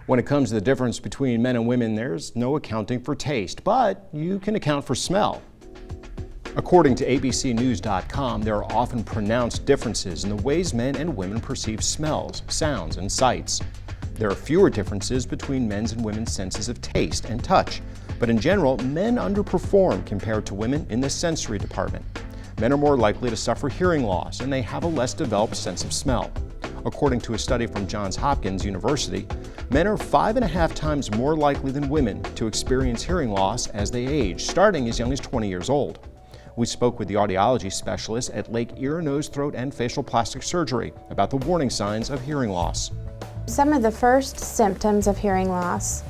When it comes to the difference between men and women, there's no accounting for taste, but you can account for smell. According to abcnews.com, there are often pronounced differences in the ways men and women perceive smells, sounds, and sights. There are fewer differences between men's and women's senses of taste and touch, but in general, men underperform compared to women in the sensory department. Men are more likely to suffer hearing loss, and they have a less developed sense of smell. According to a study from Johns Hopkins University, men are 5.5 times more likely than women to experience hearing loss as they age, starting as young as 20 years old. We spoke with the audiology specialist at Lake Ear, Nose, Throat, and Facial Plastic Surgery about the warning signs of hearing loss. Some of the first symptoms of hearing loss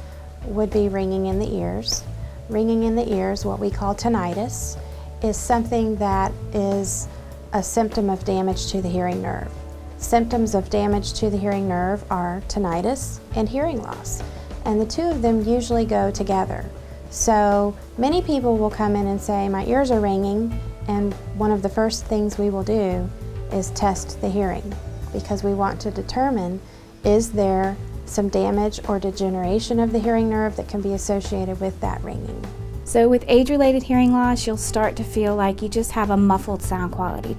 would be ringing in the ears. Ringing in the ears, what we call tinnitus, is something that is a symptom of damage to the hearing nerve. Symptoms of damage to the hearing nerve are tinnitus and hearing loss, and the two of them usually go together. So many people will come in and say, my ears are ringing, and one of the first things we will do is test the hearing, because we want to determine, is there some damage or degeneration of the hearing nerve that can be associated with that ringing. So with age-related hearing loss, you'll start to feel like you just have a muffled sound quality.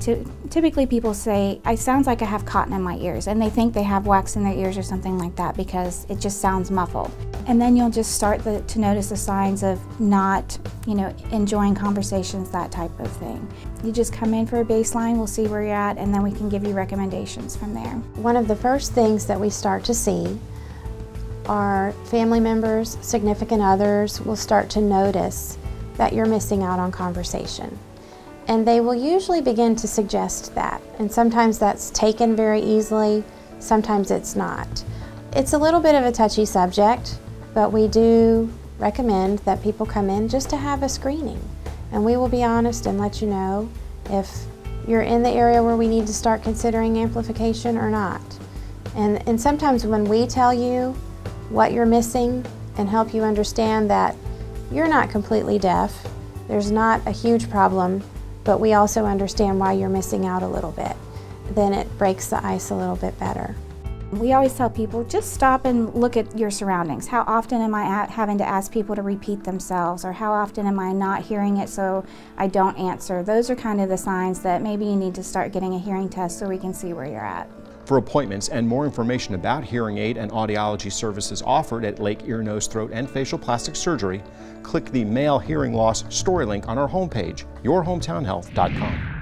Typically people say, it sounds like I have cotton in my ears, and they think they have wax in their ears or something like that because it just sounds muffled. And then you'll just start to notice the signs of not, enjoying conversations, that type of thing. You just come in for a baseline, we'll see where you're at, and then we can give you recommendations from there. One of the first things that we start to see are family members, significant others will start to notice that you're missing out on conversation. And they will usually begin to suggest that. And sometimes that's taken very easily, sometimes it's not. It's a little bit of a touchy subject, but we do recommend that people come in just to have a screening. And we will be honest and let you know if you're in the area where we need to start considering amplification or not. And sometimes when we tell you what you're missing and help you understand that you're not completely deaf, there's not a huge problem, but we also understand why you're missing out a little bit, then it breaks the ice a little bit better. We always tell people, just stop and look at your surroundings. How often am I having to ask people to repeat themselves, or how often am I not hearing it so I don't answer? Those are kind of the signs that maybe you need to start getting a hearing test so we can see where you're at. For appointments and more information about hearing aid and audiology services offered at Lake Ear, Nose, Throat, and Facial Plastic Surgery, click the Male Hearing Loss story link on our homepage, yourhometownhealth.com.